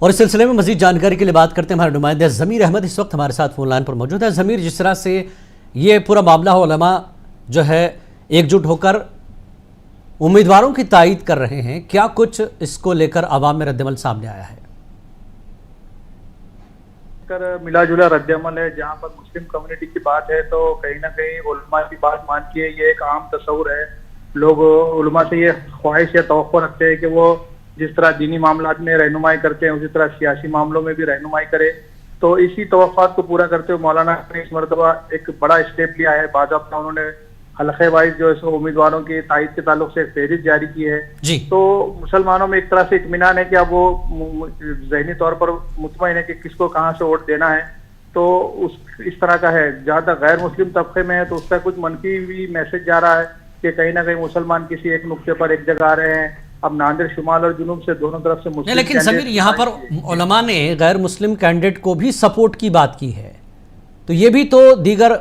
और इस सिलसिले में मजीद जानकारी के लिए बात करते हैं हमारे नुमाइंदे ज़मीर अहमद इस वक्त हमारे साथ फोन लाइन पर मौजूद है। ज़मीर, जिस तरह से ये पूरा मामला हो, उलमा जो है एकजुट होकर उम्मीदवारों की तायीद कर रहे हैं, क्या कुछ इसको लेकर आवाम में रद्दमल सामने आया है? मिला जुला रद्दमल है। जहाँ पर मुस्लिम कम्युनिटी की बात है तो कहीं ना कहीं उलमा की बात मानती है, ये एक आम तस्वुर है। लोग उलमा से ये ख्वाहिश या तवक्को रखते हैं कि वो जिस तरह दीनी मामलात में रहनुमाई करते हैं उसी तरह सियासी मामलों में भी रहनुमाई करे। तो इसी तवक्कुआत को पूरा करते हुए मौलाना ने इस मरतबा एक बड़ा स्टेप लिया है। बाज़ाब्ता उन्होंने हल्के वाइज जो है उम्मीदवारों की तायीद के ताल्लुक से एक फहरिस्त जारी की है जी। तो मुसलमानों में एक तरह से इत्मीनान है कि अब वो ज़हनी तौर पर मुतमईन है कि किसको कहाँ से वोट देना है। तो इस तरह का है। जहाँ तक गैर मुस्लिम तबके में है तो उसका कुछ मनफी भी मैसेज जा रहा है कि कहीं ना कहीं मुसलमान किसी एक नुक्ते पर एक जगह आ रहे हैं। अब नांदेड़ शुमाल और जुनूब से दोनों तरफ से मुस्लिम, लेकिन ज़मीर, यहाँ पर उलमा ने गैर मुस्लिम कैंडिडेट को भी सपोर्ट की बात की है, तो ये भी तो दीगर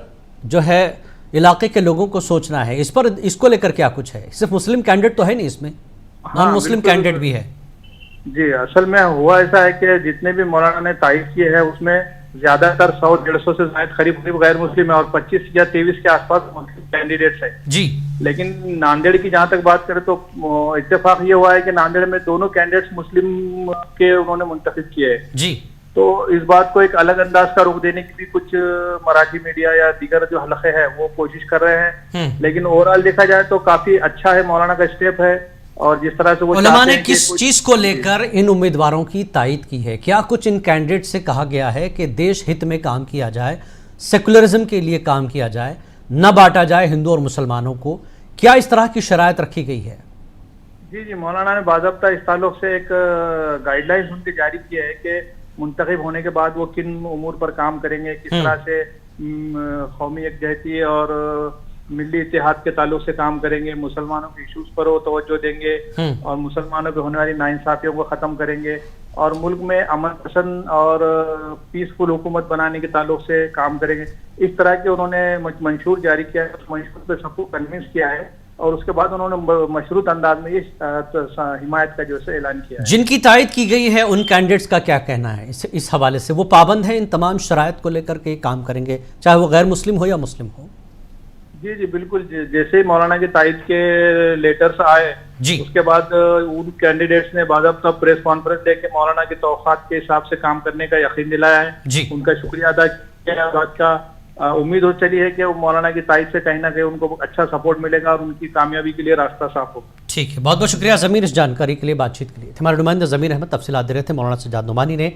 जो है इलाके के लोगों को सोचना है। इस पर इसको लेकर क्या कुछ है? सिर्फ मुस्लिम कैंडिडेट तो है नहीं, इसमें नॉन मुस्लिम कैंडिडेट भी है। जी, असल में हुआ ऐसा है कि जितने भी मौलाना ने तायीद किए हैं उसमें ज्यादातर 100-150 से ज्यादा करीब गैर मुस्लिम है और 25 या 23 के आसपास मुस्लिम कैंडिडेट्स है जी। लेकिन नांदेड़ की जहां तक बात करें तो इत्तेफाक ये हुआ है कि नांदेड़ में दोनों कैंडिडेट्स मुस्लिम के उन्होंने मुंतखब किए हैं जी। तो इस बात को एक अलग अंदाज का रुख देने की भी कुछ मराठी मीडिया या दीगर जो हलके हैं वो कोशिश कर रहे हैं। लेकिन ओवरऑल देखा जाए तो काफी अच्छा है, मौलाना का स्टेप है। और जिस तरह से वो उलमा ने किस चीज को लेकर इन उम्मीदवारों की तायीद की है? क्या कुछ इन कैंडिडेट से कहा गया है कि देश हित में काम किया जाए, सेकुलरिज्म के लिए काम किया जाए, न बांटा जाए हिंदू और मुसलमानों को? क्या इस तरह की शरायत रखी गई है? जी, मौलाना ने बाज़ाब्ता इस ताल्लुक से एक गाइडलाइंस उनके जारी किया है कि मुंतखब होने के बाद वो किन उमूर पर काम करेंगे, किस तरह से कौमी यकजहती और मिली इत्तेहाद के ताल्लुक से काम करेंगे, मुसलमानों के इशूज पर वो तवज्जो देंगे और मुसलमानों पे होने वाली नाइंसाफियों को खत्म करेंगे और मुल्क में अमन पसंद और पीसफुल हुकूमत बनाने के ताल्लुक से काम करेंगे। इस तरह के उन्होंने मंशूर जारी किया है। उस मंशूर पे सबको कन्विंस किया है और उसके बाद उन्होंने मशरूत अंदाज में इस हिमायत का जो है ऐलान किया है। जिनकी तायीद की गई है उन कैंडिडेट्स का क्या कहना है इस हवाले से? वो पाबंद है इन तमाम शराइत को लेकर के काम करेंगे, चाहे वो गैर मुस्लिम हो या मुस्लिम हो? जी, बिल्कुल। जैसे ही मौलाना की तायीद के लेटर्स आए जी, उसके बाद उन कैंडिडेट्स ने बाज़ाब्ता प्रेस कॉन्फ्रेंस देके मौलाना की तौक़ात के हिसाब से काम करने का यकीन दिलाया है जी। उनका शुक्रिया अदा किया। बात का उम्मीद हो चली है कि वो मौलाना की तायीद से कहीं ना कहीं उनको अच्छा सपोर्ट मिलेगा और उनकी कामयाबी के लिए रास्ता साफ होगा। ठीक है, बहुत बहुत शुक्रिया ज़मीर इस जानकारी के लिए, बातचीत के लिए। हमारे नुमाइंदे ज़मीर अहमद तफसीलात दे रहे थे। मौलाना सज्जाद नुमानी ने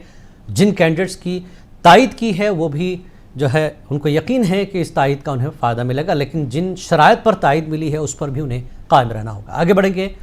जिन कैंडिडेट्स की तायीद की है वो भी जो है उनको यकीन है कि इस तायीद का उन्हें फ़ायदा मिलेगा, लेकिन जिन शराइत पर तायीद मिली है उस पर भी उन्हें कायम रहना होगा। आगे बढ़ेंगे।